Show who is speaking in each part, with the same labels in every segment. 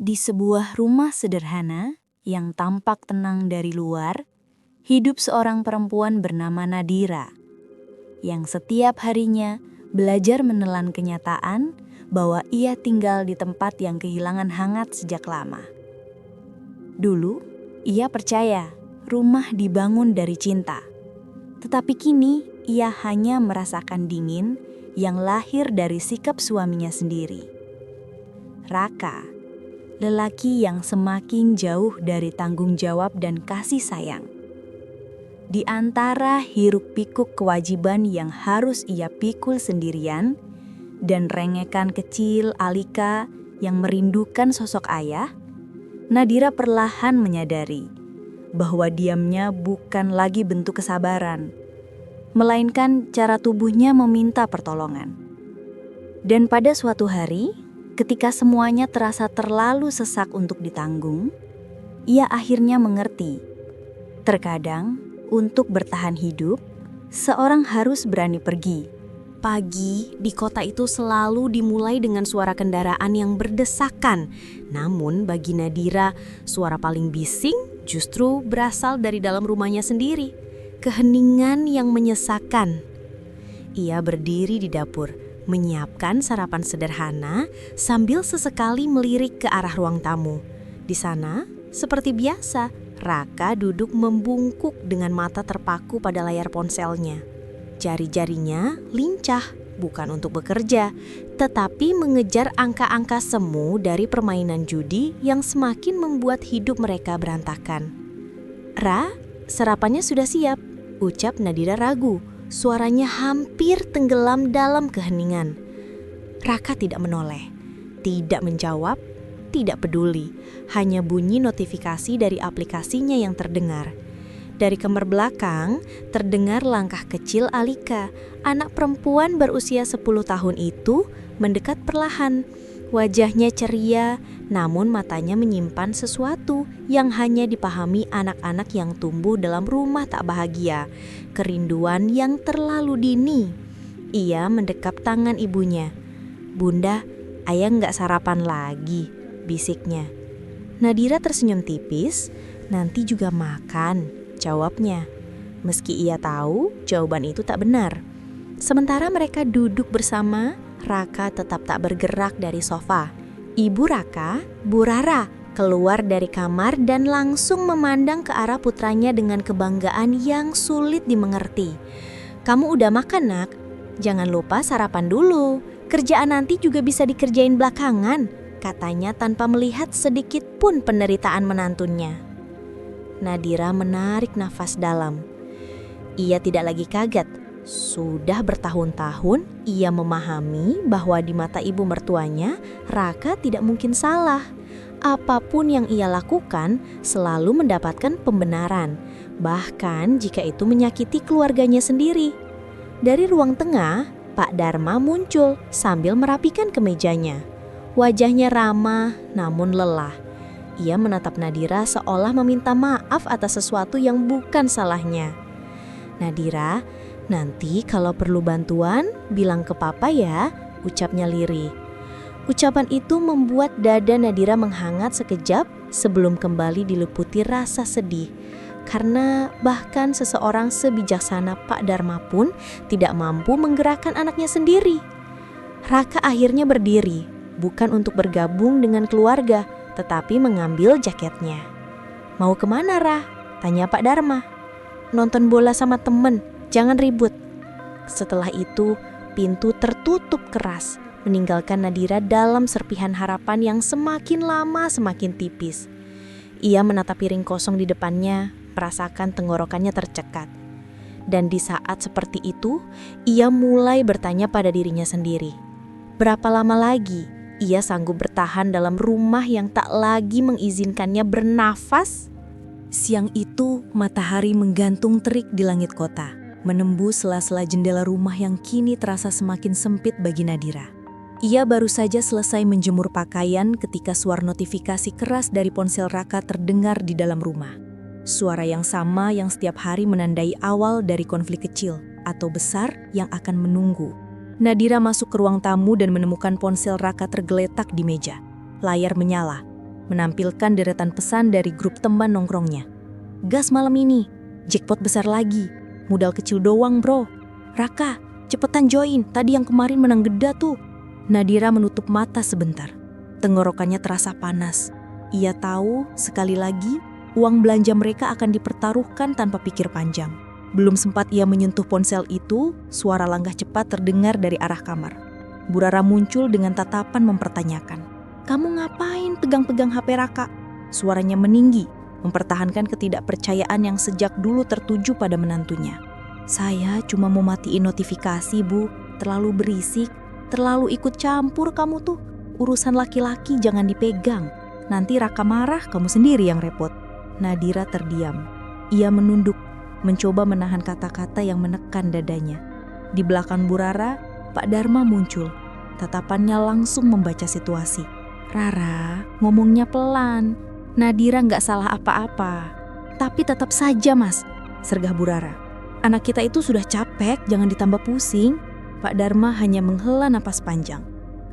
Speaker 1: Di sebuah rumah sederhana yang tampak tenang dari luar, hidup seorang perempuan bernama Nadira, yang setiap harinya belajar menelan kenyataan bahwa ia tinggal di tempat yang kehilangan hangat sejak lama. Dulu, ia percaya rumah dibangun dari cinta, tetapi kini ia hanya merasakan dingin yang lahir dari sikap suaminya sendiri. Raka, lelaki yang semakin jauh dari tanggung jawab dan kasih sayang. Di antara hiruk-pikuk kewajiban yang harus ia pikul sendirian dan rengekan kecil Alika yang merindukan sosok ayah, Nadira perlahan menyadari bahwa diamnya bukan lagi bentuk kesabaran, melainkan cara tubuhnya meminta pertolongan. Dan pada suatu hari, ketika semuanya terasa terlalu sesak untuk ditanggung, ia akhirnya mengerti. Terkadang, untuk bertahan hidup, seorang harus berani pergi.
Speaker 2: Pagi di kota itu selalu dimulai dengan suara kendaraan yang berdesakan. Namun bagi Nadira, suara paling bising justru berasal dari dalam rumahnya sendiri. Keheningan yang menyesakan. Ia berdiri di dapur, menyiapkan sarapan sederhana sambil sesekali melirik ke arah ruang tamu. Di sana, seperti biasa, Raka duduk membungkuk dengan mata terpaku pada layar ponselnya. Jari-jarinya lincah, bukan untuk bekerja, tetapi mengejar angka-angka semu dari permainan judi yang semakin membuat hidup mereka berantakan. "Ra, sarapannya sudah siap," ucap Nadira ragu. Suaranya hampir tenggelam dalam keheningan. Raka tidak menoleh, tidak menjawab, tidak peduli. Hanya bunyi notifikasi dari aplikasinya yang terdengar. Dari kamar belakang, terdengar langkah kecil Alika, anak perempuan berusia 10 tahun itu, mendekat perlahan. Wajahnya ceria, namun matanya menyimpan sesuatu yang hanya dipahami anak-anak yang tumbuh dalam rumah tak bahagia. Kerinduan yang terlalu dini. Ia mendekap tangan ibunya. "Bunda, ayah nggak sarapan lagi," bisiknya. Nadira tersenyum tipis. "Nanti juga makan," jawabnya. Meski ia tahu jawaban itu tak benar. Sementara mereka duduk bersama, Raka tetap tak bergerak dari sofa. Ibu Raka, Bu Rara, keluar dari kamar dan langsung memandang ke arah putranya dengan kebanggaan yang sulit dimengerti. "Kamu udah makan, Nak? Jangan lupa sarapan dulu. Kerjaan nanti juga bisa dikerjain belakangan," katanya tanpa melihat sedikit pun penderitaan menantunya. Nadira menarik nafas dalam. Ia tidak lagi kaget. Sudah bertahun-tahun ia memahami bahwa di mata ibu mertuanya, Raka tidak mungkin salah. Apapun yang ia lakukan selalu mendapatkan pembenaran, bahkan jika itu menyakiti keluarganya sendiri. Dari ruang tengah, Pak Dharma muncul sambil merapikan kemejanya. Wajahnya ramah namun lelah. Ia menatap Nadira seolah meminta maaf atas sesuatu yang bukan salahnya. "Nadira, nanti kalau perlu bantuan, bilang ke papa ya," ucapnya lirih. Ucapan itu membuat dada Nadira menghangat sekejap sebelum kembali diliputi rasa sedih. Karena bahkan seseorang sebijaksana Pak Dharma pun tidak mampu menggerakkan anaknya sendiri. Raka akhirnya berdiri, bukan untuk bergabung dengan keluarga, tetapi mengambil jaketnya. "Mau kemana, Ra?" tanya Pak Dharma. "Nonton bola sama temen, jangan ribut." Setelah itu, pintu tertutup keras, meninggalkan Nadira dalam serpihan harapan yang semakin lama semakin tipis. Ia menatap piring kosong di depannya, merasakan tenggorokannya tercekat. Dan di saat seperti itu, ia mulai bertanya pada dirinya sendiri. Berapa lama lagi ia sanggup bertahan dalam rumah yang tak lagi mengizinkannya bernafas? Siang itu, matahari menggantung terik di langit kota, menembus sela-sela jendela rumah yang kini terasa semakin sempit bagi Nadira. Ia baru saja selesai menjemur pakaian ketika suara notifikasi keras dari ponsel Raka terdengar di dalam rumah. Suara yang sama yang setiap hari menandai awal dari konflik kecil atau besar yang akan menunggu. Nadira masuk ke ruang tamu dan menemukan ponsel Raka tergeletak di meja. Layar menyala.
Speaker 1: menampilkan deretan pesan dari grup teman nongkrongnya. Gas malam ini, jackpot besar lagi, modal kecil doang bro. Raka, cepetan join, tadi yang kemarin menang geda tuh. Nadira menutup mata sebentar, tenggorokannya terasa panas. Ia tahu sekali lagi uang belanja mereka akan dipertaruhkan tanpa pikir panjang. Belum sempat ia menyentuh ponsel itu, suara langkah cepat terdengar dari arah kamar. Bu Rara muncul dengan tatapan mempertanyakan. Kamu ngapain pegang-pegang HP Raka? Suaranya meninggi, mempertahankan ketidakpercayaan yang sejak dulu tertuju pada menantunya. Saya cuma mau matiin notifikasi bu, terlalu berisik, terlalu ikut campur kamu tuh. Urusan laki-laki jangan dipegang, nanti Raka marah kamu sendiri yang repot. Nadira terdiam, ia menunduk, mencoba menahan kata-kata yang menekan dadanya. Di belakang Bu Rara, Pak Dharma muncul, tatapannya langsung membaca situasi. Rara, ngomongnya pelan, Nadira nggak salah apa-apa. Tapi tetap saja mas, sergah Bu Rara. Anak kita itu sudah capek, jangan ditambah pusing. Pak Dharma hanya menghela napas panjang.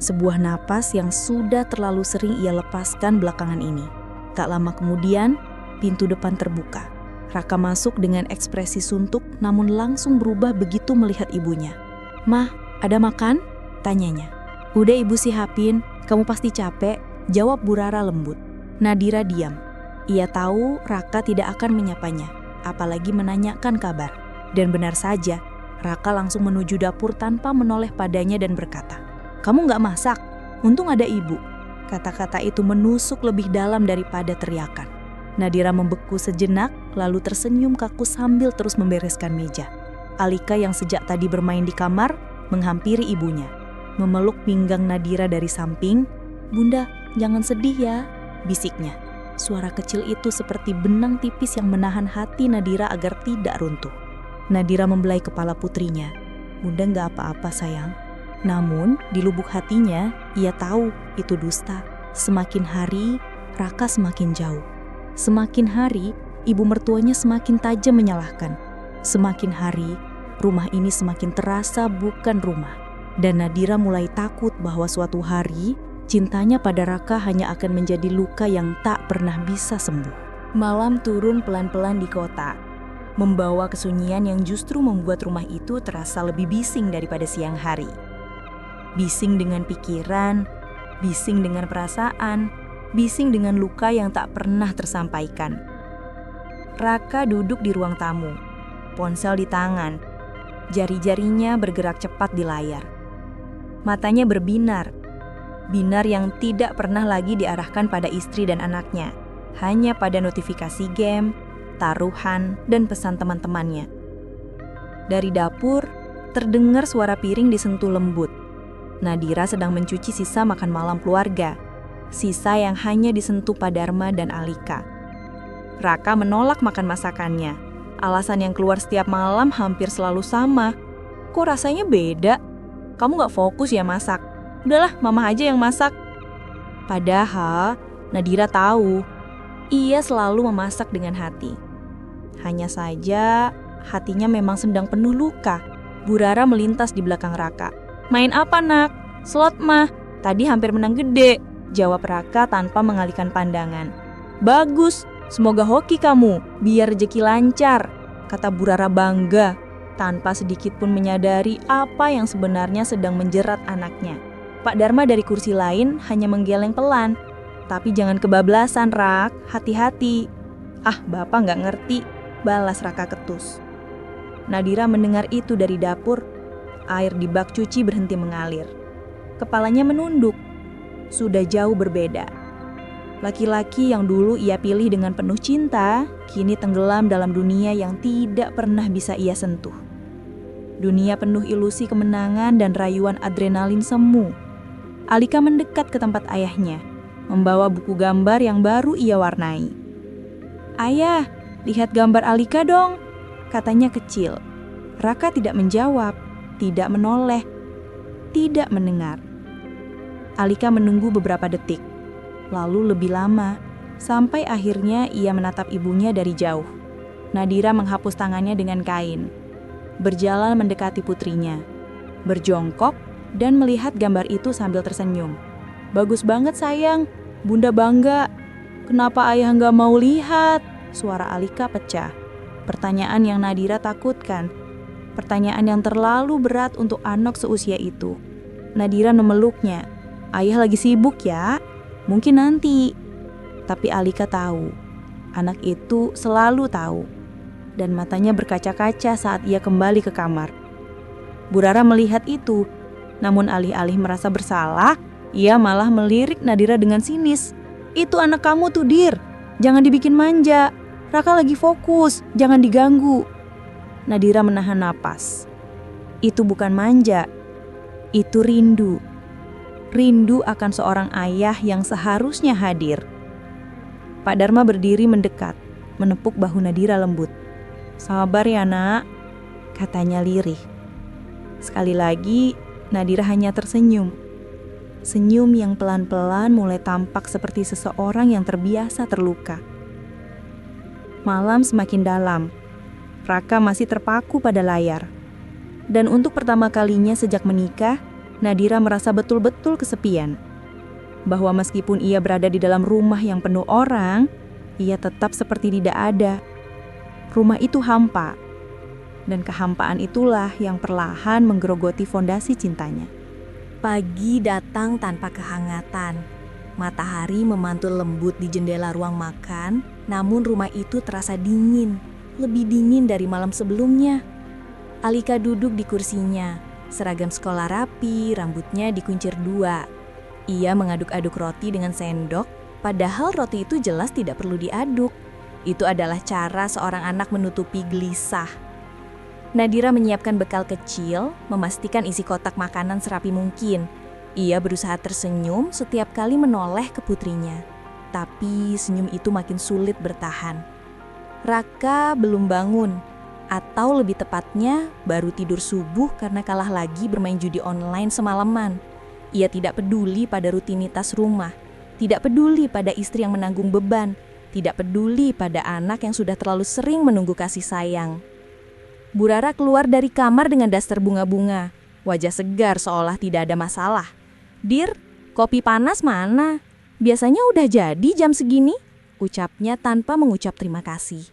Speaker 1: Sebuah napas yang sudah terlalu sering ia lepaskan belakangan ini. Tak lama kemudian, pintu depan terbuka. Raka masuk dengan ekspresi suntuk namun langsung berubah begitu melihat ibunya. Mah, ada makan? Tanyanya. Udah ibu siapin, kamu pasti capek, jawab Bu Rara lembut. Nadira diam. Ia tahu Raka tidak akan menyapanya, apalagi menanyakan kabar. Dan benar saja, Raka langsung menuju dapur tanpa menoleh padanya dan berkata, "Kamu nggak masak? Untung ada ibu." Kata-kata itu menusuk lebih dalam daripada teriakan. Nadira membeku sejenak, lalu tersenyum kaku sambil terus membereskan meja. Alika yang sejak tadi bermain di kamar, menghampiri ibunya. Memeluk pinggang Nadira dari samping. "Bunda, jangan sedih ya," bisiknya. Suara kecil itu seperti benang tipis yang menahan hati Nadira agar tidak runtuh. Nadira membelai kepala putrinya. "Bunda nggak apa-apa sayang." Namun di lubuk hatinya ia tahu itu dusta. Semakin hari Raka semakin jauh. Semakin hari ibu mertuanya semakin tajam menyalahkan. Semakin hari rumah ini semakin terasa bukan rumah. Dan Nadira mulai takut bahwa suatu hari cintanya pada Raka hanya akan menjadi luka yang tak pernah bisa sembuh. Malam turun pelan-pelan di kota, membawa kesunyian yang justru membuat rumah itu terasa lebih bising daripada siang hari. Bising dengan pikiran, bising dengan perasaan, bising dengan luka yang tak pernah tersampaikan. Raka duduk di ruang tamu, ponsel di tangan, jari-jarinya bergerak cepat di layar. Matanya berbinar, binar yang tidak pernah lagi diarahkan pada istri dan anaknya, hanya pada notifikasi game, taruhan, dan pesan teman-temannya. Dari dapur, terdengar suara piring disentuh lembut. Nadira sedang mencuci sisa makan malam keluarga, sisa yang hanya disentuh Pak Dharma dan Alika. Raka menolak makan masakannya. Alasan yang keluar setiap malam hampir selalu sama. "Kok rasanya beda? Kamu gak fokus ya masak? Udahlah, mama aja yang masak." Padahal Nadira tahu, ia selalu memasak dengan hati. Hanya saja, hatinya memang sedang penuh luka. Bu Rara melintas di belakang Raka. "Main apa nak? Slot mah, tadi hampir menang gede," jawab Raka tanpa mengalihkan pandangan. "Bagus, semoga hoki kamu, biar rezeki lancar," kata Bu Rara bangga, tanpa sedikit pun menyadari apa yang sebenarnya sedang menjerat anaknya. Pak Dharma dari kursi lain hanya menggeleng pelan. "Tapi jangan kebablasan, Rak, hati-hati." "Ah, Bapak nggak ngerti," balas Raka ketus. Nadira mendengar itu dari dapur. Air di bak cuci berhenti mengalir. Kepalanya menunduk. Sudah jauh berbeda. Laki-laki yang dulu ia pilih dengan penuh cinta, kini tenggelam dalam dunia yang tidak pernah bisa ia sentuh. Dunia penuh ilusi kemenangan dan rayuan adrenalin semu. Alika mendekat ke tempat ayahnya, membawa buku gambar yang baru ia warnai. "Ayah, lihat gambar Alika dong," katanya kecil. Raka tidak menjawab, tidak menoleh, tidak mendengar. Alika menunggu beberapa detik, lalu lebih lama, sampai akhirnya ia menatap ibunya dari jauh. Nadira menghapus tangannya dengan kain, berjalan mendekati putrinya, berjongkok dan melihat gambar itu sambil tersenyum. "Bagus banget sayang, Bunda bangga,"
Speaker 3: Kenapa ayah nggak mau lihat? Suara Alika pecah. Pertanyaan yang Nadira takutkan. Pertanyaan yang terlalu berat untuk anak seusia itu. Nadira memeluknya. Ayah lagi sibuk ya, mungkin nanti. Tapi Alika tahu, anak itu selalu tahu. Dan matanya berkaca-kaca saat ia kembali ke kamar. Bu Rara melihat itu, namun alih-alih merasa bersalah, ia malah melirik Nadira dengan sinis. Itu anak kamu tuh, Dir. Jangan dibikin manja. Raka lagi fokus, jangan diganggu. Nadira menahan napas. Itu bukan manja, itu rindu. Rindu akan seorang ayah yang seharusnya hadir. Pak Dharma berdiri mendekat, menepuk bahu Nadira lembut. Sabar ya nak, katanya lirih. Sekali lagi, Nadira hanya tersenyum. Senyum yang pelan-pelan mulai tampak seperti seseorang yang terbiasa terluka. Malam semakin dalam. Raka masih terpaku pada layar. Dan untuk pertama kalinya sejak menikah, Nadira merasa betul-betul kesepian. Bahwa meskipun ia berada di dalam rumah yang penuh orang, ia tetap seperti tidak ada. Rumah itu hampa. Dan kehampaan itulah yang perlahan menggerogoti fondasi cintanya.
Speaker 1: Pagi datang tanpa kehangatan. Matahari memantul lembut di jendela ruang makan, namun rumah itu terasa dingin, lebih dingin dari malam sebelumnya. Alika duduk di kursinya, seragam sekolah rapi, rambutnya dikuncir 2. Ia mengaduk-aduk roti dengan sendok, padahal roti itu jelas tidak perlu diaduk. Itu adalah cara seorang anak menutupi gelisah. Nadira menyiapkan bekal kecil, memastikan isi kotak makanan serapi mungkin. Ia berusaha tersenyum setiap kali menoleh ke putrinya. Tapi senyum itu makin sulit bertahan. Raka belum bangun, atau lebih tepatnya baru tidur subuh karena kalah lagi bermain judi online semalaman. Ia tidak peduli pada rutinitas rumah, tidak peduli pada istri yang menanggung beban, tidak peduli pada anak yang sudah terlalu sering menunggu kasih sayang. Bu Rara keluar dari kamar dengan daster bunga-bunga, wajah segar seolah tidak ada masalah. Dir, kopi panas mana? Biasanya udah jadi jam segini, ucapnya tanpa mengucap terima kasih.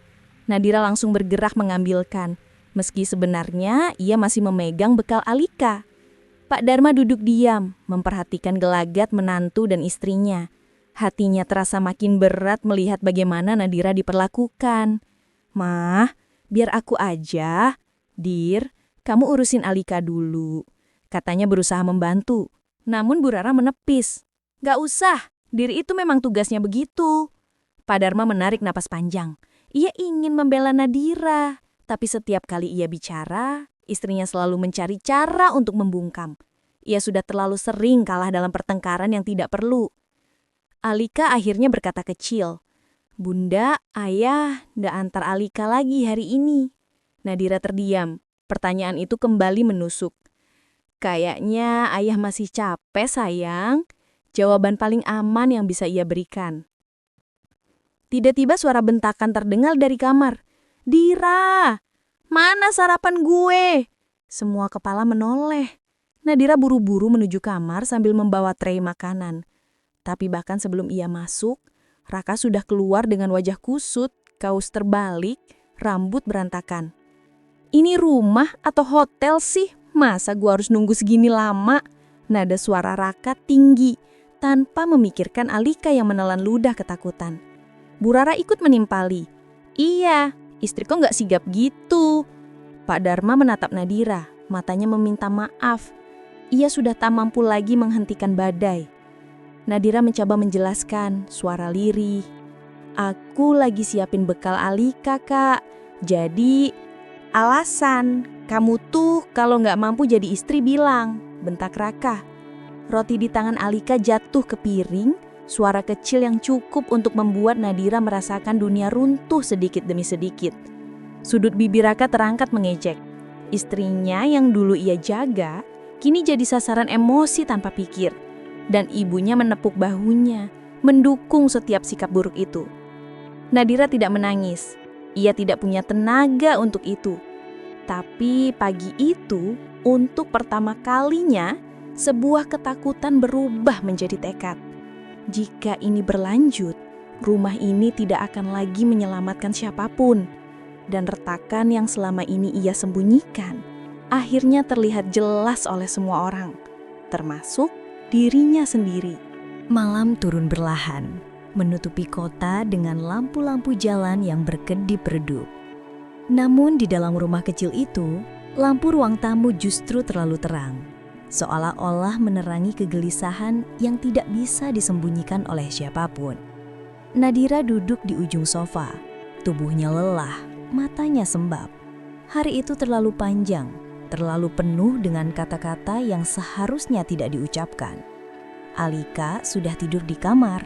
Speaker 1: Nadira langsung bergerak mengambilkan, meski sebenarnya ia masih memegang bekal Alika. Pak Dharma duduk diam, memperhatikan gelagat menantu dan istrinya. Hatinya terasa makin berat melihat bagaimana Nadira diperlakukan. Mah, biar aku aja. Dir, kamu urusin Alika dulu. Katanya berusaha membantu. Namun Bu Rara menepis. Gak usah, Dir itu memang tugasnya begitu. Pak Dharma menarik napas panjang. Ia ingin membela Nadira. Tapi setiap kali ia bicara, istrinya selalu mencari cara untuk membungkam. Ia sudah terlalu sering kalah dalam pertengkaran yang tidak perlu. Alika akhirnya berkata kecil. Bunda, ayah, nggak antar Alika lagi hari ini. Nadira terdiam. Pertanyaan itu kembali menusuk. Kayaknya ayah masih capek sayang. Jawaban paling aman yang bisa ia berikan. Tiba-tiba suara bentakan terdengar dari kamar. Dira, mana sarapan gue? Semua kepala menoleh. Nadira buru-buru menuju kamar sambil membawa trei makanan. Tapi bahkan sebelum ia masuk, Raka sudah keluar dengan wajah kusut, kaos terbalik, rambut berantakan. Ini rumah atau hotel sih? Masa gua harus nunggu segini lama? Nada suara Raka tinggi, tanpa memikirkan Alika yang menelan ludah ketakutan. Bu Rara ikut menimpali. Iya, istri kok nggak sigap gitu. Pak Dharma menatap Nadira, matanya meminta maaf. Ia sudah tak mampu lagi menghentikan badai. Nadira mencoba menjelaskan, suara lirih. Aku lagi siapin bekal Alika, Kak. Jadi, alasan kamu tuh kalau nggak mampu jadi istri bilang, bentak Raka. Roti di tangan Alika jatuh ke piring, suara kecil yang cukup untuk membuat Nadira merasakan dunia runtuh sedikit demi sedikit. Sudut bibir Raka terangkat mengejek. Istrinya yang dulu ia jaga, kini jadi sasaran emosi tanpa pikir. Dan ibunya menepuk bahunya, mendukung setiap sikap buruk itu. Nadira tidak menangis. Ia tidak punya tenaga untuk itu. Tapi pagi itu, untuk pertama kalinya, sebuah ketakutan berubah menjadi tekad. Jika ini berlanjut,
Speaker 3: Rumah ini tidak akan lagi menyelamatkan siapapun. Dan retakan yang selama ini ia sembunyikan, akhirnya terlihat jelas oleh semua orang, termasuk dirinya sendiri.
Speaker 1: Malam turun berlahan, menutupi kota dengan lampu-lampu jalan yang berkedip redup. Namun di dalam rumah kecil itu, lampu ruang tamu justru terlalu terang, seolah-olah menerangi kegelisahan yang tidak bisa disembunyikan oleh siapapun. Nadira duduk di ujung sofa, tubuhnya lelah, matanya sembab. Hari itu terlalu panjang, terlalu penuh dengan kata-kata yang seharusnya tidak diucapkan. Alika sudah tidur di kamar.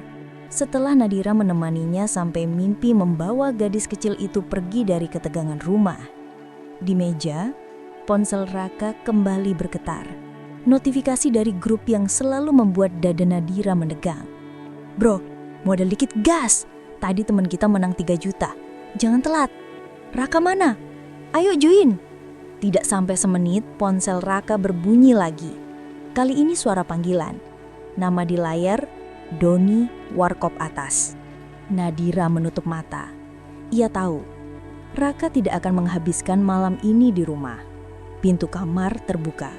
Speaker 1: Setelah Nadira menemaninya sampai mimpi membawa gadis kecil itu pergi dari ketegangan rumah. Di meja, ponsel Raka kembali bergetar. Notifikasi dari grup yang selalu membuat dada Nadira menegang. Bro, modal dikit gas. Tadi teman kita menang 3 juta. Jangan telat. Raka mana? Ayo join. Tidak sampai semenit, ponsel Raka berbunyi lagi. Kali ini suara panggilan. Nama di layar, Doni Warkop Atas. Nadira menutup mata. Ia tahu, Raka tidak akan menghabiskan malam ini di rumah. Pintu kamar terbuka.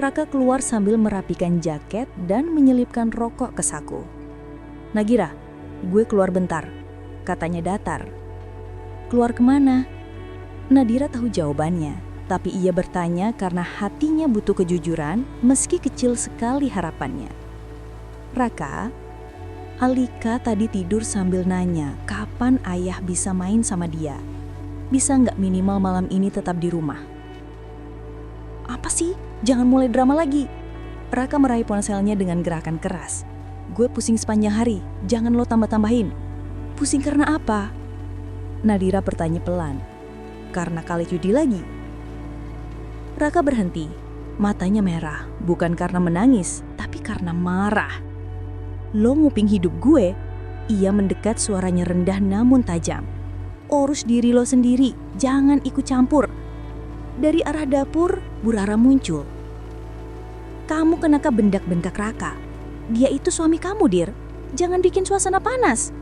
Speaker 1: Raka keluar sambil merapikan jaket dan menyelipkan rokok ke saku. Nagira, gue keluar bentar, katanya datar. Keluar kemana? Nadira tahu jawabannya, tapi ia bertanya karena hatinya butuh kejujuran meski kecil sekali harapannya. Raka, Alika tadi tidur sambil nanya kapan ayah bisa main sama dia. Bisa nggak minimal malam ini tetap di rumah? Apa sih? Jangan mulai drama lagi. Raka meraih ponselnya dengan gerakan keras. Gue pusing sepanjang hari, jangan lo tambah-tambahin. Pusing karena apa? Nadira bertanya pelan. Karena kali judi lagi. Raka berhenti, matanya merah, bukan karena menangis, tapi karena marah. Lo nguping hidup gue? Ia mendekat, suaranya rendah namun tajam. Urus diri lo sendiri, jangan ikut campur. Dari arah dapur, Bu Rara muncul. Kamu kenapa bendak-bentak Raka? Dia itu suami kamu, Dir. Jangan bikin suasana panas.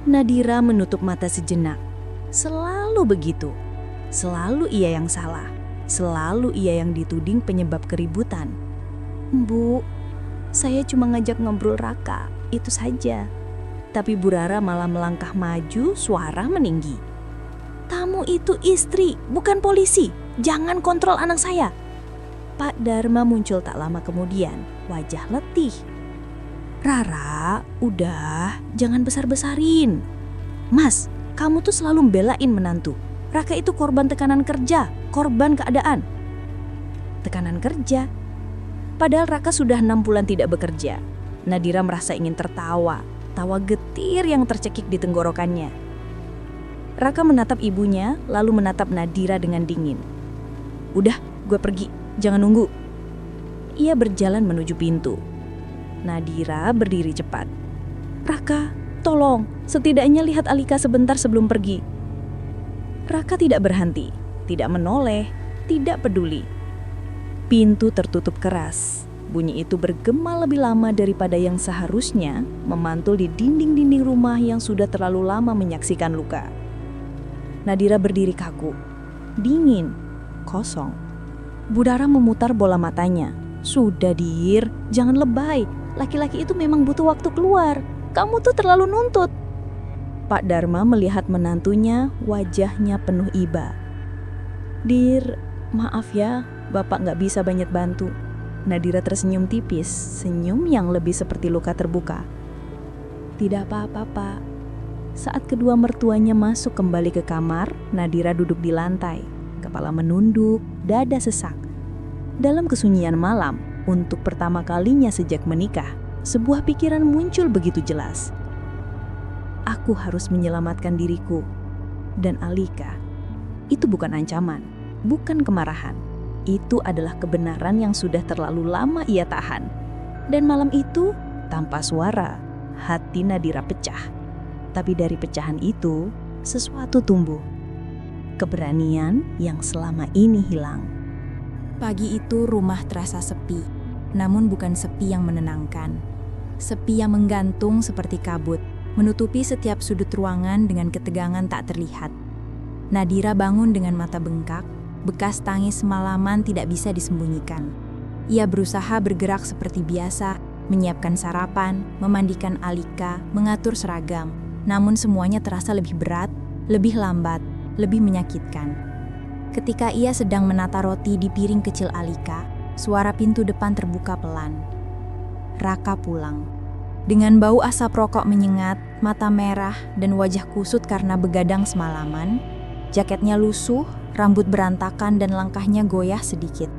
Speaker 1: Nadira menutup mata sejenak. Selalu begitu. Selalu ia yang salah. Selalu ia yang dituding penyebab keributan. Bu, saya cuma ngajak ngobrol Raka, itu saja. Tapi Bu Rara malah melangkah maju, suara meninggi. Tamu itu istri, bukan polisi. Jangan kontrol anak saya. Pak Dharma muncul tak lama kemudian, wajah letih. Rara, udah, jangan besar-besarin. Mas, kamu tuh selalu membelain menantu. Raka itu korban tekanan kerja, korban keadaan. Tekanan kerja? Padahal Raka sudah 6 bulan tidak bekerja. Nadira merasa ingin tertawa, tawa getir yang tercekik di tenggorokannya. Raka menatap ibunya, lalu menatap Nadira dengan dingin. Udah, gue pergi, jangan nunggu. Ia berjalan menuju pintu. Nadira berdiri cepat. Raka, tolong, setidaknya lihat Alika sebentar sebelum pergi. Raka tidak berhenti, tidak menoleh, tidak peduli. Pintu tertutup keras. Bunyi itu bergema lebih lama daripada yang seharusnya, memantul di dinding-dinding rumah yang sudah terlalu lama menyaksikan luka. Nadira berdiri kaku, dingin, kosong. Bu Dara memutar bola matanya. Sudah, Dir, jangan lebay. Laki-laki itu memang butuh waktu keluar. Kamu tuh terlalu nuntut. Pak Dharma melihat menantunya, wajahnya penuh iba. Dir, maaf ya, Bapak nggak bisa banyak bantu. Nadira tersenyum tipis, senyum yang lebih seperti luka terbuka. Tidak apa-apa, Pak. Saat kedua mertuanya masuk kembali ke kamar, Nadira duduk di lantai, kepala menunduk, dada sesak. Dalam kesunyian malam, untuk pertama kalinya sejak menikah, sebuah pikiran muncul begitu jelas. Aku harus menyelamatkan diriku dan Alika. Itu bukan ancaman, bukan kemarahan. Itu adalah kebenaran yang sudah terlalu lama ia tahan. Dan malam itu, tanpa suara, hati Nadira pecah. Tapi dari pecahan itu, sesuatu tumbuh. Keberanian yang selama ini hilang. Pagi itu rumah terasa sepi, namun bukan sepi yang menenangkan. Sepi yang menggantung seperti kabut, menutupi setiap sudut ruangan dengan ketegangan tak terlihat. Nadira bangun dengan mata bengkak, bekas tangis semalaman tidak bisa disembunyikan. Ia berusaha bergerak seperti biasa, menyiapkan sarapan, memandikan Alika, mengatur seragam. Namun semuanya terasa lebih berat, lebih lambat, lebih menyakitkan. Ketika ia sedang menata roti di piring kecil Alika, suara pintu depan terbuka pelan. Raka pulang. Dengan bau asap rokok menyengat, mata merah, dan wajah kusut karena begadang semalaman, jaketnya lusuh, rambut berantakan, dan langkahnya goyah sedikit.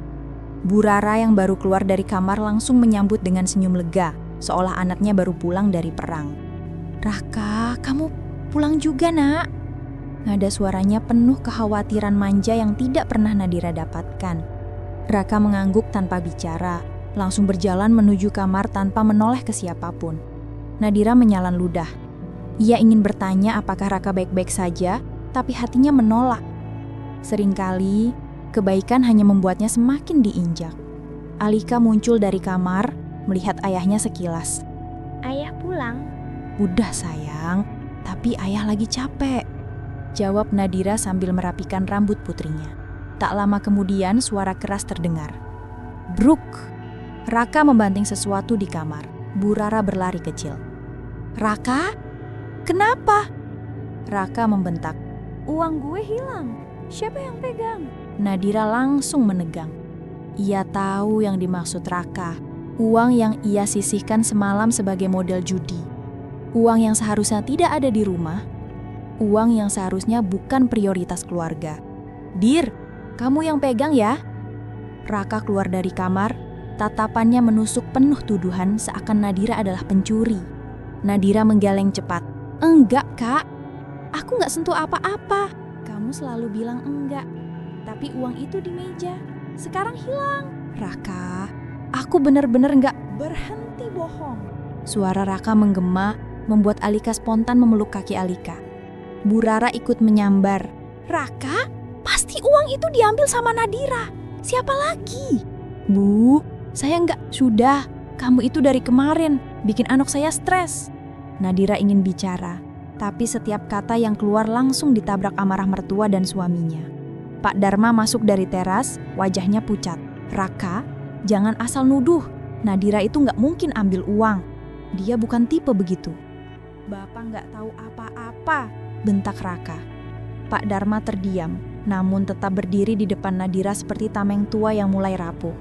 Speaker 1: Bu Rara yang baru keluar dari kamar langsung menyambut dengan senyum lega, seolah anaknya baru pulang dari perang. "Raka, kamu pulang juga, Nak?" Nada suaranya penuh kekhawatiran manja yang tidak pernah Nadira dapatkan. Raka mengangguk tanpa bicara, langsung berjalan menuju kamar tanpa menoleh ke siapapun. Nadira menyalan ludah. Ia ingin bertanya apakah Raka baik-baik saja, tapi hatinya menolak. Seringkali, kebaikan hanya membuatnya semakin diinjak. Alika muncul dari kamar, melihat ayahnya sekilas.
Speaker 4: Ayah pulang.
Speaker 1: "Udah sayang, tapi ayah lagi capek," jawab Nadira sambil merapikan rambut putrinya. Tak lama kemudian suara keras terdengar. "Bruk!" Raka membanting sesuatu di kamar. Bu Rara berlari kecil. "Raka? Kenapa?" Raka membentak. "Uang gue hilang. Siapa yang pegang?" Nadira langsung menegang. Ia tahu yang dimaksud Raka. Uang yang ia sisihkan semalam sebagai modal judi. Uang yang seharusnya tidak ada di rumah. Uang yang seharusnya bukan prioritas keluarga. "Dir, kamu yang pegang ya?" Raka keluar dari kamar. Tatapannya menusuk penuh tuduhan seakan Nadira adalah pencuri. Nadira menggeleng cepat. "Enggak, Kak. Aku nggak sentuh apa-apa. Kamu selalu bilang enggak. Tapi uang itu di meja. Sekarang hilang." "Raka, aku benar-benar nggak berhenti bohong." Suara Raka menggema, membuat Alika spontan memeluk kaki Alika. Bu Rara ikut menyambar. "Raka, pasti uang itu diambil sama Nadira. Siapa lagi?" "Bu, saya enggak." "Sudah, kamu itu dari kemarin bikin anak saya stres." Nadira ingin bicara, tapi setiap kata yang keluar langsung ditabrak amarah mertua dan suaminya. Pak Dharma masuk dari teras, wajahnya pucat. "Raka, jangan asal nuduh. Nadira itu nggak mungkin ambil uang. Dia bukan tipe begitu." "Bapak nggak tahu apa-apa," bentak Raka. Pak Dharma terdiam, namun tetap berdiri di depan Nadira seperti tameng tua yang mulai rapuh.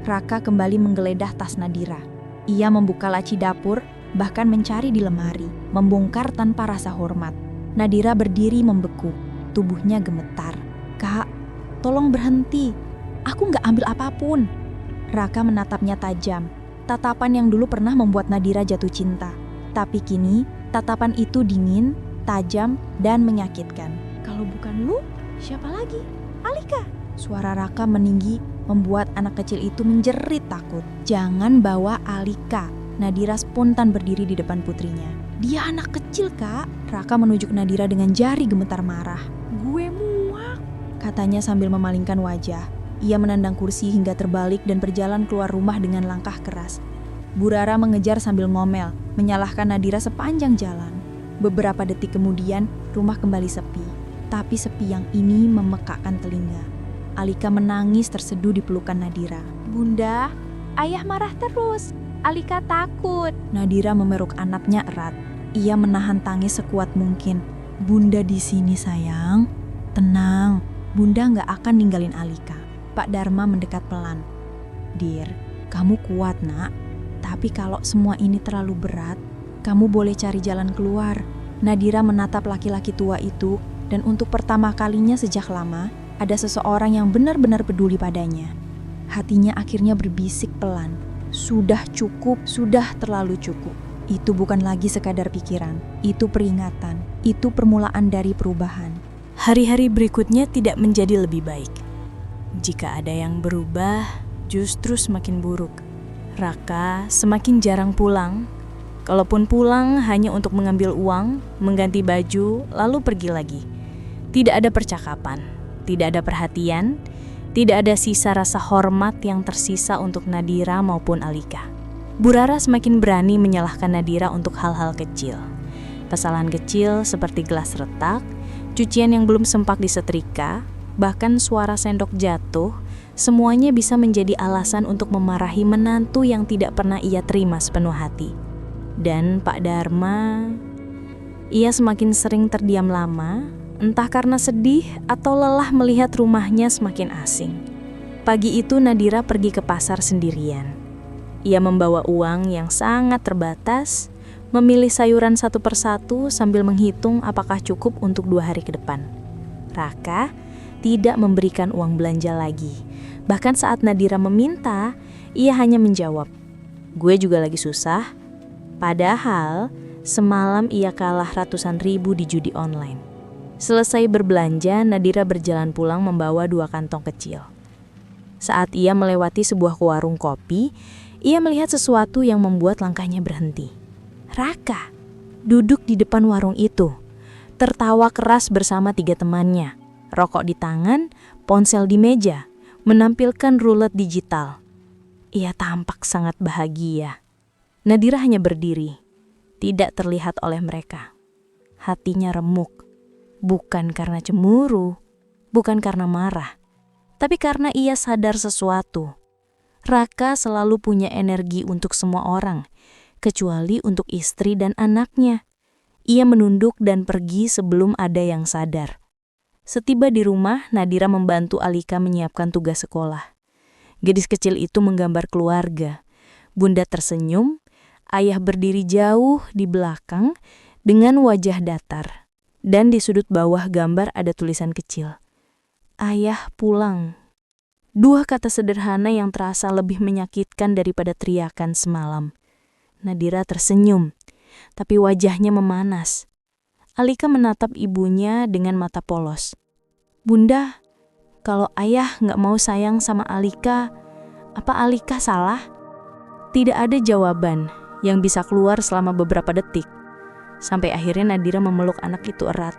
Speaker 1: Raka kembali menggeledah tas Nadira. Ia membuka laci dapur, bahkan mencari di lemari, membongkar tanpa rasa hormat. Nadira berdiri membeku, tubuhnya gemetar. "Kak, tolong berhenti. Aku nggak ambil apapun." Raka menatapnya tajam, tatapan yang dulu pernah membuat Nadira jatuh cinta. Tapi kini, tatapan itu dingin, tajam, dan menyakitkan. "Kalau bukan lu, siapa lagi? Alika." Suara Raka meninggi, membuat anak kecil itu menjerit takut. "Jangan bawa Alika." Nadira spontan berdiri di depan putrinya. "Dia anak kecil, Kak." Raka menunjuk Nadira dengan jari gemetar marah. "Gue muak," katanya sambil memalingkan wajah. Ia menendang kursi hingga terbalik dan berjalan keluar rumah dengan langkah keras. Bu Rara mengejar sambil ngomel, menyalahkan Nadira sepanjang jalan. Beberapa detik kemudian, rumah kembali sepi. Tapi sepi yang ini memekakkan telinga. Alika menangis terseduh di pelukan Nadira. "Bunda, ayah marah terus. Alika takut." Nadira memeluk anaknya erat. Ia menahan tangis sekuat mungkin. "Bunda di sini sayang. Tenang, Bunda nggak akan ninggalin Alika." Pak Dharma mendekat pelan. "Dir, kamu kuat nak. Tapi kalau semua ini terlalu berat, kamu boleh cari jalan keluar." Nadira menatap laki-laki tua itu, dan untuk pertama kalinya sejak lama, ada seseorang yang benar-benar peduli padanya. Hatinya akhirnya berbisik pelan. Sudah cukup, sudah terlalu cukup. Itu bukan lagi sekadar pikiran, itu peringatan, itu permulaan dari perubahan.
Speaker 5: Hari-hari berikutnya tidak menjadi lebih baik. Jika ada yang berubah, justru semakin buruk. Raka semakin jarang pulang. Kalaupun pulang hanya untuk mengambil uang, mengganti baju, lalu pergi lagi. Tidak ada percakapan, tidak ada perhatian, tidak ada sisa rasa hormat yang tersisa untuk Nadira maupun Alika. Bu Rara semakin berani menyalahkan Nadira untuk hal-hal kecil. Kesalahan kecil seperti gelas retak, cucian yang belum sempat disetrika, bahkan suara sendok jatuh, semuanya bisa menjadi alasan untuk memarahi menantu yang tidak pernah ia terima sepenuh hati. Dan Pak Dharma, ia semakin sering terdiam lama, entah karena sedih atau lelah melihat rumahnya semakin asing. Pagi itu Nadira pergi ke pasar sendirian. Ia membawa uang yang sangat terbatas, memilih sayuran satu persatu sambil menghitung apakah cukup untuk 2 hari ke depan. Raka tidak memberikan uang belanja lagi. Bahkan saat Nadira meminta, ia hanya menjawab, "Gue juga lagi susah." Padahal semalam ia kalah ratusan ribu di judi online. Selesai berbelanja, Nadira berjalan pulang membawa 2 kantong kecil. Saat ia melewati sebuah warung kopi, ia melihat sesuatu yang membuat langkahnya berhenti. Raka duduk di depan warung itu, tertawa keras bersama 3 temannya, rokok di tangan, ponsel di meja, menampilkan rulet digital. Ia tampak sangat bahagia. Nadira hanya berdiri, tidak terlihat oleh mereka. Hatinya remuk, bukan karena cemburu, bukan karena marah, tapi karena ia sadar sesuatu. Raka selalu punya energi untuk semua orang, kecuali untuk istri dan anaknya. Ia menunduk dan pergi sebelum ada yang sadar. Setiba di rumah, Nadira membantu Alika menyiapkan tugas sekolah. Gadis kecil itu menggambar keluarga. Bunda tersenyum, ayah berdiri jauh di belakang dengan wajah datar. Dan di sudut bawah gambar ada tulisan kecil, "Ayah pulang." 2 kata sederhana yang terasa lebih menyakitkan daripada teriakan semalam. Nadira tersenyum, tapi wajahnya memanas. Alika menatap ibunya dengan mata polos. "Bunda, kalau ayah nggak mau sayang sama Alika, apa Alika salah?" Tidak ada jawaban yang bisa keluar selama beberapa detik. Sampai akhirnya Nadira memeluk anak itu erat.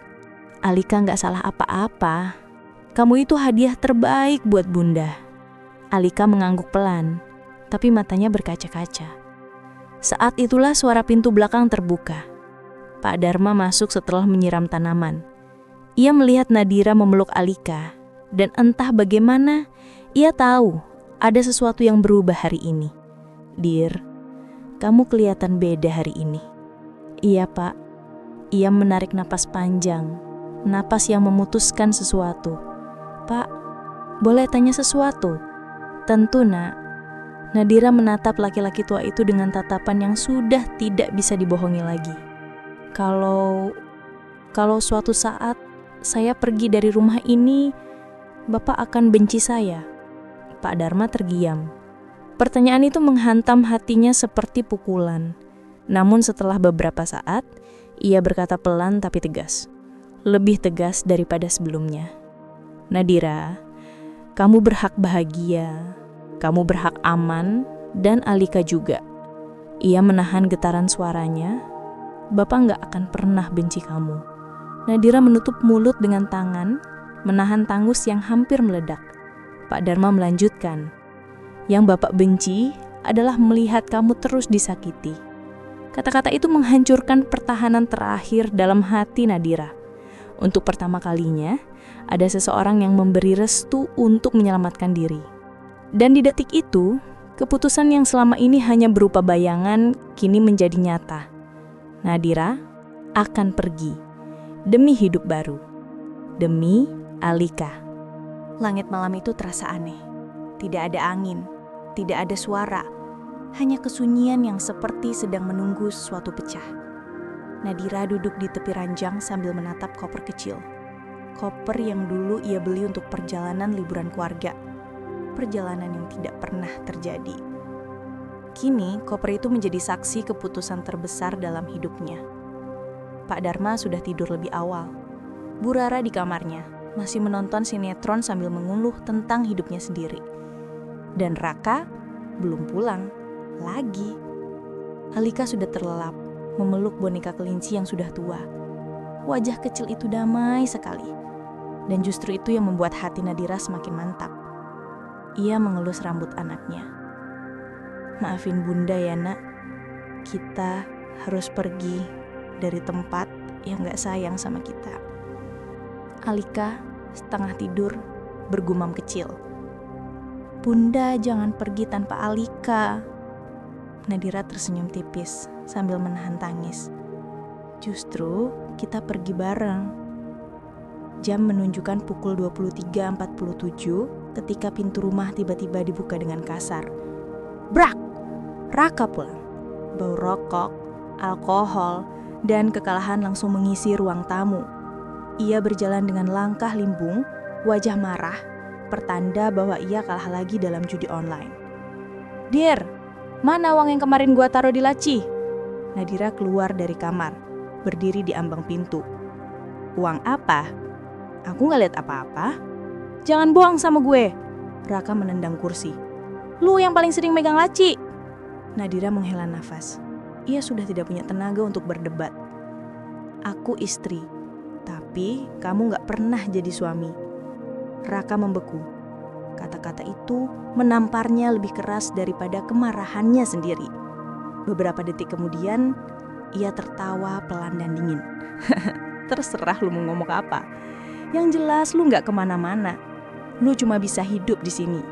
Speaker 5: "Alika nggak salah apa-apa. Kamu itu hadiah terbaik buat Bunda." Alika mengangguk pelan, tapi matanya berkaca-kaca. Saat itulah suara pintu belakang terbuka. Pak Dharma masuk setelah menyiram tanaman. Ia melihat Nadira memeluk Alika, dan entah bagaimana, ia tahu ada sesuatu yang berubah hari ini. "Dir, kamu kelihatan beda hari ini." "Iya, Pak." Ia menarik napas panjang, napas yang memutuskan sesuatu. "Pak, boleh tanya sesuatu?" "Tentu, Nak." Nadira menatap laki-laki tua itu dengan tatapan yang sudah tidak bisa dibohongi lagi. Kalau suatu saat saya pergi dari rumah ini, Bapak akan benci saya." Pak Dharma terdiam. Pertanyaan itu menghantam hatinya seperti pukulan. Namun setelah beberapa saat, ia berkata pelan tapi tegas. Lebih tegas daripada sebelumnya. "Nadira, kamu berhak bahagia, kamu berhak aman, dan Alika juga." Ia menahan getaran suaranya. "Bapak nggak akan pernah benci kamu." Nadira menutup mulut dengan tangan, menahan tangus yang hampir meledak. Pak Dharma melanjutkan, "Yang Bapak benci adalah melihat kamu terus disakiti." Kata-kata itu menghancurkan pertahanan terakhir dalam hati Nadira. Untuk pertama kalinya, ada seseorang yang memberi restu untuk menyelamatkan diri. Dan di detik itu, keputusan yang selama ini hanya berupa bayangan kini menjadi nyata. Nadira akan pergi demi hidup baru, demi Alika. Langit malam itu terasa aneh. Tidak ada angin, tidak ada suara, hanya kesunyian yang seperti sedang menunggu sesuatu pecah. Nadira duduk di tepi ranjang sambil menatap koper kecil. Koper yang dulu ia beli untuk perjalanan liburan keluarga. Perjalanan yang tidak pernah terjadi. Kini, koper itu menjadi saksi keputusan terbesar dalam hidupnya. Pak Dharma sudah tidur lebih awal. Bu Rara di kamarnya, masih menonton sinetron sambil mengeluh tentang hidupnya sendiri. Dan Raka belum pulang lagi. Alika sudah terlelap, memeluk boneka kelinci yang sudah tua. Wajah kecil itu damai sekali. Dan justru itu yang membuat hati Nadira semakin mantap. Ia mengelus rambut anaknya. "Maafin Bunda ya, Nak. Kita harus pergi
Speaker 3: dari tempat yang gak sayang sama kita. Alika setengah tidur bergumam kecil. Bunda jangan pergi tanpa Alika. Nadira tersenyum tipis sambil menahan tangis. Justru kita pergi bareng. Jam menunjukkan pukul 23.47 ketika pintu rumah tiba-tiba dibuka dengan kasar. Brak! Raka pulang. Bau rokok, alkohol, dan kekalahan langsung mengisi ruang tamu. Ia berjalan dengan langkah limbung, wajah marah, pertanda bahwa ia kalah lagi dalam judi online. Dir, mana uang yang kemarin gua taruh di laci? Nadira keluar dari kamar, berdiri di ambang pintu. Uang apa? Aku gak lihat apa-apa. Jangan bohong sama gue. Raka menendang kursi. Lu yang paling sering megang laci. Nadira menghela nafas. Ia sudah tidak punya tenaga untuk berdebat. Aku istri, tapi kamu gak pernah jadi suami. Raka membeku. Kata-kata itu menamparnya lebih keras daripada kemarahannya sendiri. Beberapa detik kemudian, ia tertawa pelan dan dingin. Terserah lu mau ngomong apa. Yang jelas lu gak kemana-mana. Lu cuma bisa hidup di sini.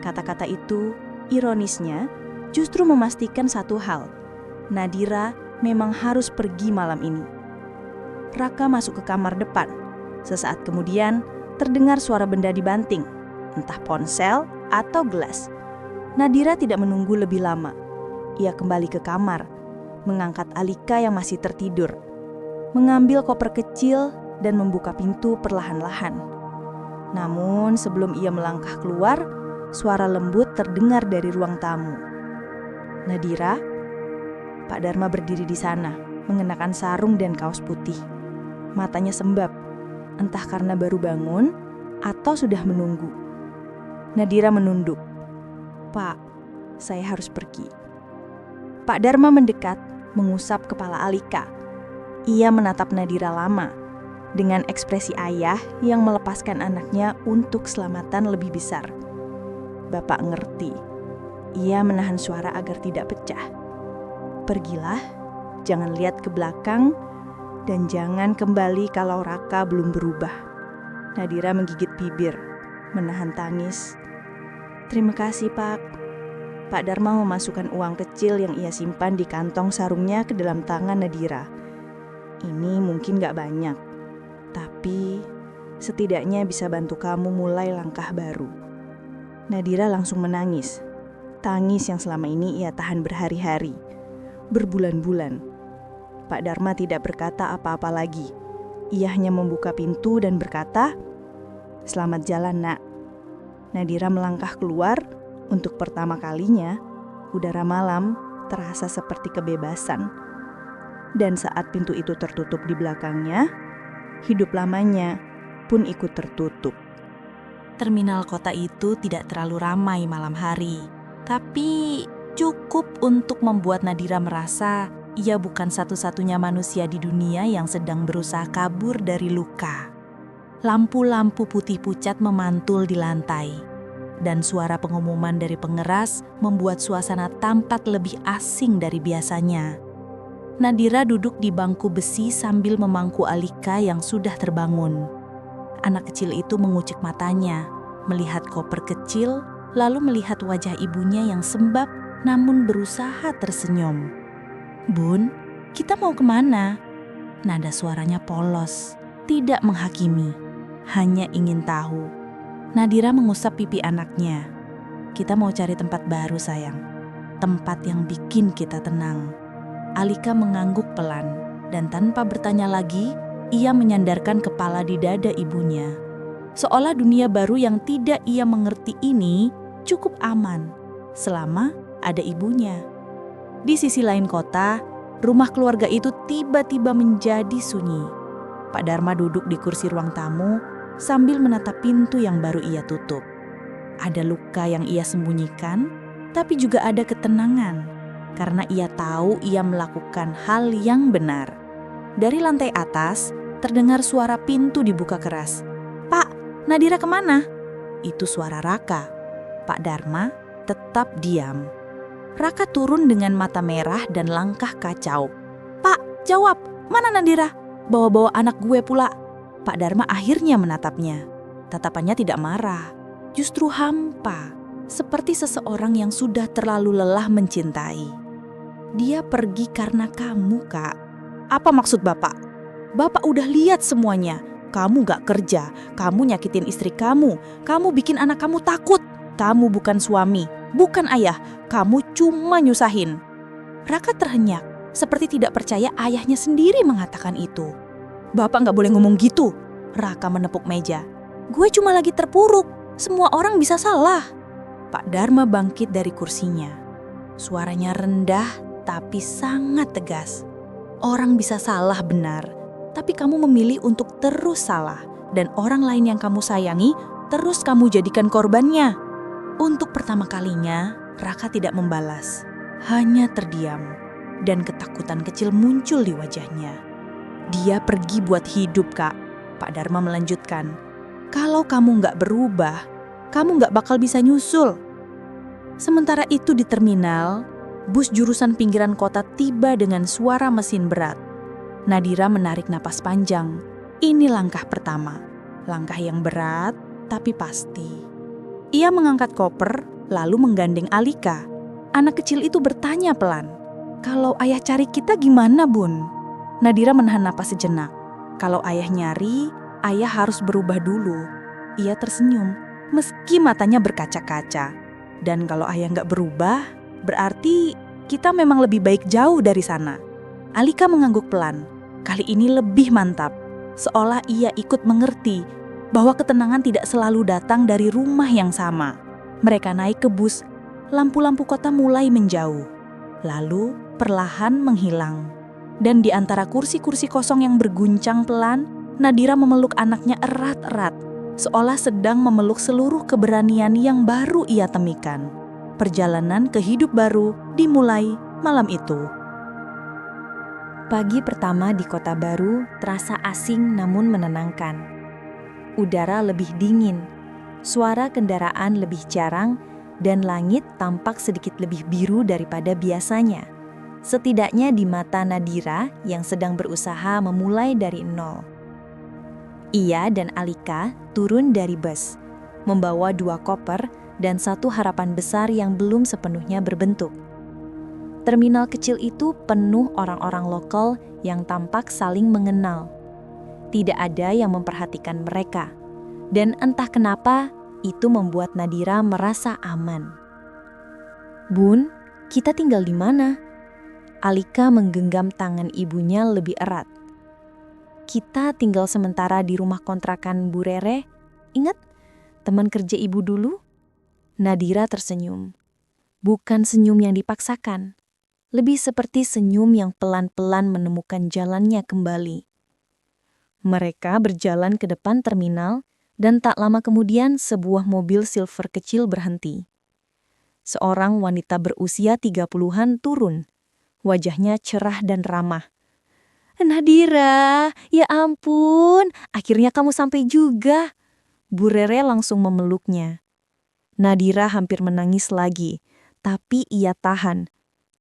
Speaker 3: Kata-kata itu, ironisnya, justru memastikan satu hal. Nadira memang harus pergi malam ini. Raka masuk ke kamar depan. Sesaat kemudian, terdengar suara benda dibanting. Entah ponsel atau gelas. Nadira tidak menunggu lebih lama. Ia kembali ke kamar, mengangkat Alika yang masih tertidur, mengambil koper kecil dan membuka pintu perlahan-lahan. Namun sebelum ia melangkah keluar, suara lembut terdengar dari ruang tamu. Nadira, Pak Dharma berdiri di sana, mengenakan sarung dan kaos putih. Matanya sembab, entah karena baru bangun atau sudah menunggu. Nadira menunduk. Pak, saya harus pergi. Pak Dharma mendekat, mengusap kepala Alika. Ia menatap Nadira lama, dengan ekspresi ayah yang melepaskan anaknya untuk keselamatan lebih besar. Bapak ngerti. Ia menahan suara agar tidak pecah. Pergilah, jangan lihat ke belakang, dan jangan kembali kalau Raka belum berubah. Nadira menggigit bibir, menahan tangis. Terima kasih, Pak. Pak Dharma memasukkan uang kecil yang ia simpan di kantong sarungnya ke dalam tangan Nadira. Ini mungkin gak banyak, tapi setidaknya bisa bantu kamu mulai langkah baru. Nadira langsung menangis. Tangis yang selama ini ia tahan berhari-hari, berbulan-bulan. Pak Dharma tidak berkata apa-apa lagi. Ia hanya membuka pintu dan berkata, "Selamat jalan, Nak." Nadira melangkah keluar. Untuk pertama kalinya, udara malam terasa seperti kebebasan. Dan saat pintu itu tertutup di belakangnya, hidup lamanya pun ikut tertutup.
Speaker 5: Terminal kota itu tidak terlalu ramai malam hari, tapi cukup untuk membuat Nadira merasa ia bukan satu-satunya manusia di dunia yang sedang berusaha kabur dari luka. Lampu-lampu putih pucat memantul di lantai, dan suara pengumuman dari pengeras membuat suasana tampak lebih asing dari biasanya. Nadira duduk di bangku besi sambil memangku Alika yang sudah terbangun. Anak kecil itu mengucek matanya, melihat koper kecil, lalu melihat wajah ibunya yang sembab namun berusaha tersenyum. "Bun, kita mau kemana?" Nada suaranya polos, tidak menghakimi, hanya ingin tahu. Nadira mengusap pipi anaknya. "Kita mau cari tempat baru, sayang. Tempat yang bikin kita tenang." Alika mengangguk pelan, dan tanpa bertanya lagi, ia menyandarkan kepala di dada ibunya. Seolah dunia baru yang tidak ia mengerti ini cukup aman, selama ada ibunya. Di sisi lain kota, rumah keluarga itu tiba-tiba menjadi sunyi. Pak Dharma duduk di kursi ruang tamu sambil menatap pintu yang baru ia tutup. Ada luka yang ia sembunyikan, tapi juga ada ketenangan, karena ia tahu ia melakukan hal yang benar. Dari lantai atas, terdengar suara pintu dibuka keras. "Pak, Nadira kemana?" Itu suara Raka. Pak Dharma tetap diam. Raka turun dengan mata merah dan langkah kacau. "Pak,
Speaker 3: Jawab, mana Nadira? Bawa-bawa anak gue pula. Pak Dharma akhirnya menatapnya. Tatapannya tidak marah, justru hampa. Seperti seseorang yang sudah terlalu lelah mencintai. Dia pergi karena kamu, Kak. Apa maksud Bapak? Bapak udah lihat semuanya. Kamu gak kerja, kamu nyakitin istri kamu bikin anak kamu takut. Kamu bukan suami, bukan ayah, kamu cuma nyusahin. Raka terhenyak, seperti tidak percaya ayahnya sendiri mengatakan itu. Bapak gak boleh ngomong gitu. Raka menepuk meja. Gue cuma lagi terpuruk, semua orang bisa salah. Pak Dharma bangkit dari kursinya. Suaranya rendah tapi sangat tegas. Orang bisa salah benar, tapi kamu memilih untuk terus salah. Dan orang lain yang kamu sayangi, terus kamu jadikan korbannya. Untuk pertama kalinya, Raka tidak membalas. Hanya terdiam. Dan ketakutan kecil muncul di wajahnya. Dia pergi buat hidup, Kak. Pak Dharma melanjutkan. Kalau kamu gak berubah, kamu gak bakal bisa nyusul. Sementara itu di terminal, bus jurusan pinggiran kota tiba dengan suara mesin berat. Nadira menarik napas panjang. Ini langkah pertama. Langkah yang berat, tapi pasti. Ia mengangkat koper, lalu menggandeng Alika. Anak kecil itu bertanya pelan. Kalau ayah cari kita gimana, Bun? Nadira menahan napas sejenak. Kalau ayah nyari, ayah harus berubah dulu. Ia tersenyum, meski matanya berkaca-kaca. Dan kalau ayah nggak berubah, berarti kita memang lebih baik jauh dari sana. Alika mengangguk pelan. Kali ini lebih mantap. Seolah ia ikut mengerti bahwa ketenangan tidak selalu datang dari rumah yang sama. Mereka naik ke bus, lampu-lampu kota mulai menjauh. Lalu perlahan menghilang. Dan di antara kursi-kursi kosong yang berguncang pelan, Nadira memeluk anaknya erat-erat. Seolah sedang memeluk seluruh keberanian yang baru ia temikan. Perjalanan ke hidup baru dimulai malam itu.
Speaker 1: Pagi pertama di kota baru terasa asing namun menenangkan. Udara lebih dingin, suara kendaraan lebih jarang, dan langit tampak sedikit lebih biru daripada biasanya. Setidaknya di mata Nadira yang sedang berusaha memulai dari nol. Ia dan Alika turun dari bus, membawa 2 koper dan 1 harapan besar yang belum sepenuhnya berbentuk. Terminal kecil itu penuh orang-orang lokal yang tampak saling mengenal. Tidak ada yang memperhatikan mereka, dan entah kenapa itu membuat Nadira merasa aman. Bun, kita tinggal di mana? Alika menggenggam tangan ibunya lebih erat. Kita tinggal sementara di rumah kontrakan Bu Rere. Ingat, teman kerja ibu dulu? Nadira tersenyum. Bukan senyum yang dipaksakan. Lebih seperti senyum yang pelan-pelan menemukan jalannya kembali. Mereka berjalan ke depan terminal dan tak lama kemudian sebuah mobil silver kecil berhenti. Seorang wanita berusia 30-an turun. Wajahnya cerah dan ramah. Nadira, ya ampun, akhirnya kamu sampai juga. Bu Rere langsung memeluknya. Nadira hampir menangis lagi, tapi ia tahan.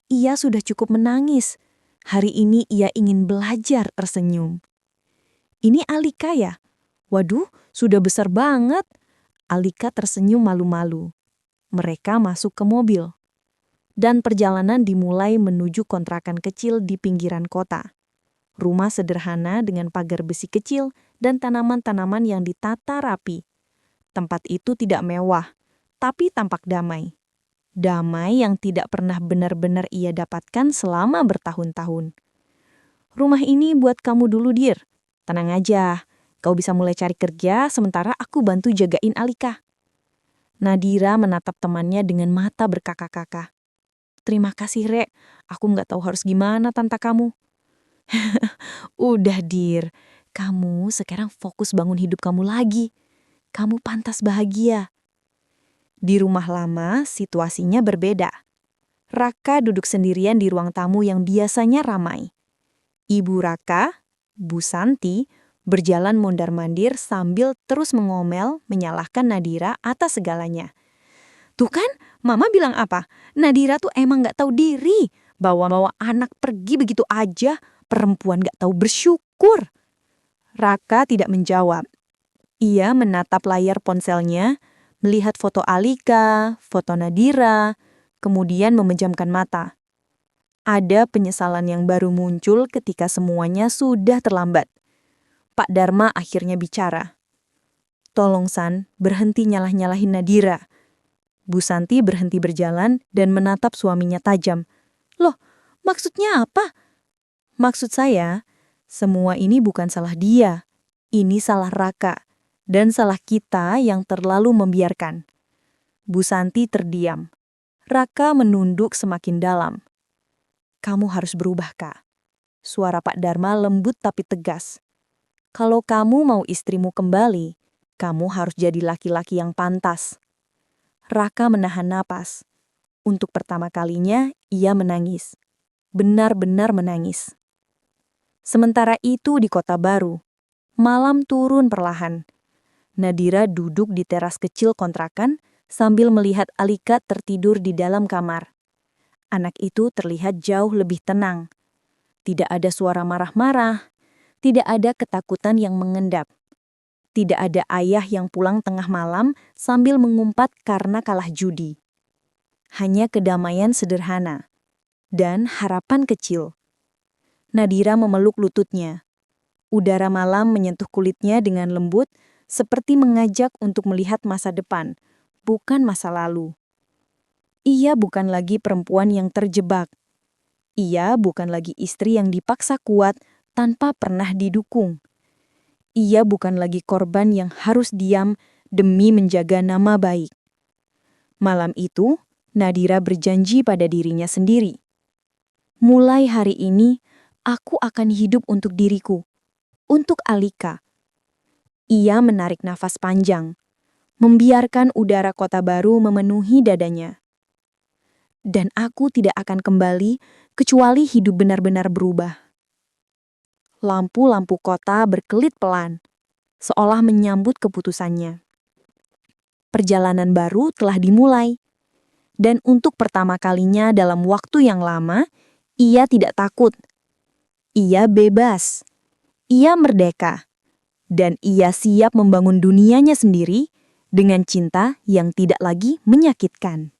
Speaker 1: Ia sudah cukup menangis. Hari ini ia ingin belajar tersenyum. Ini Alika ya? Waduh, sudah besar banget. Alika tersenyum malu-malu. Mereka masuk ke mobil. Dan perjalanan dimulai menuju kontrakan kecil di pinggiran kota. Rumah sederhana dengan pagar besi kecil dan tanaman-tanaman yang ditata rapi. Tempat itu tidak mewah, tapi tampak damai. Damai yang tidak pernah benar-benar ia dapatkan selama bertahun-tahun. Rumah ini buat kamu dulu, Dir. Tenang aja, kau bisa mulai cari kerja sementara aku bantu jagain Alika. Nadira menatap temannya dengan mata berkakak-kakak. Terima kasih, Rek. Aku nggak tahu harus gimana tanpa kamu. Udah, Dir. Kamu sekarang fokus bangun hidup kamu lagi. Kamu pantas bahagia. Di rumah lama, situasinya berbeda. Raka duduk sendirian di ruang tamu yang biasanya ramai. Ibu Raka, Bu Santi, berjalan mondar-mandir sambil terus mengomel menyalahkan Nadira atas segalanya. Tuh kan, Mama bilang apa? Nadira tuh emang gak tahu diri. Bawa-bawa anak pergi begitu aja.
Speaker 3: Perempuan gak tahu bersyukur. Raka tidak menjawab. Ia menatap layar ponselnya, melihat foto Alika, foto Nadira, kemudian memejamkan mata. Ada penyesalan yang baru muncul ketika semuanya sudah terlambat. Pak Dharma akhirnya bicara. Tolong San, berhenti nyalah-nyalahin Nadira. Bu Santi berhenti berjalan dan menatap suaminya tajam. Loh, maksudnya apa? Maksud saya, semua ini bukan salah dia. Ini salah Raka. Dan salah kita yang terlalu membiarkan. Bu Santi terdiam. Raka menunduk semakin dalam. Kamu harus berubah, Kak. Suara Pak Dharma lembut tapi tegas. Kalau kamu mau istrimu kembali, kamu harus jadi laki-laki yang pantas. Raka menahan napas. Untuk pertama kalinya, ia menangis. Benar-benar menangis. Sementara itu di Kota Baru, malam turun perlahan. Nadira duduk di teras kecil kontrakan sambil melihat Alika tertidur di dalam kamar. Anak itu terlihat jauh lebih tenang. Tidak ada suara marah-marah, tidak ada ketakutan yang mengendap. Tidak ada ayah yang pulang tengah malam sambil mengumpat karena kalah judi. Hanya kedamaian sederhana dan harapan kecil. Nadira memeluk lututnya. Udara malam menyentuh kulitnya dengan lembut, seperti mengajak untuk melihat masa depan, bukan masa lalu. Ia bukan lagi perempuan yang terjebak. Ia bukan lagi istri yang dipaksa kuat tanpa pernah didukung. Ia bukan lagi korban yang harus diam demi menjaga nama baik. Malam itu, Nadira berjanji pada dirinya sendiri. Mulai hari ini, aku akan hidup untuk diriku, untuk Alika. Ia menarik nafas panjang, membiarkan udara Kota Baru memenuhi dadanya. Dan aku tidak akan kembali kecuali hidup benar-benar berubah. Lampu-lampu kota berkelit pelan, seolah menyambut keputusannya. Perjalanan baru telah dimulai. Dan untuk pertama kalinya dalam waktu yang lama, ia tidak takut. Ia bebas. Ia merdeka. Dan ia siap membangun dunianya sendiri dengan cinta yang tidak lagi menyakitkan.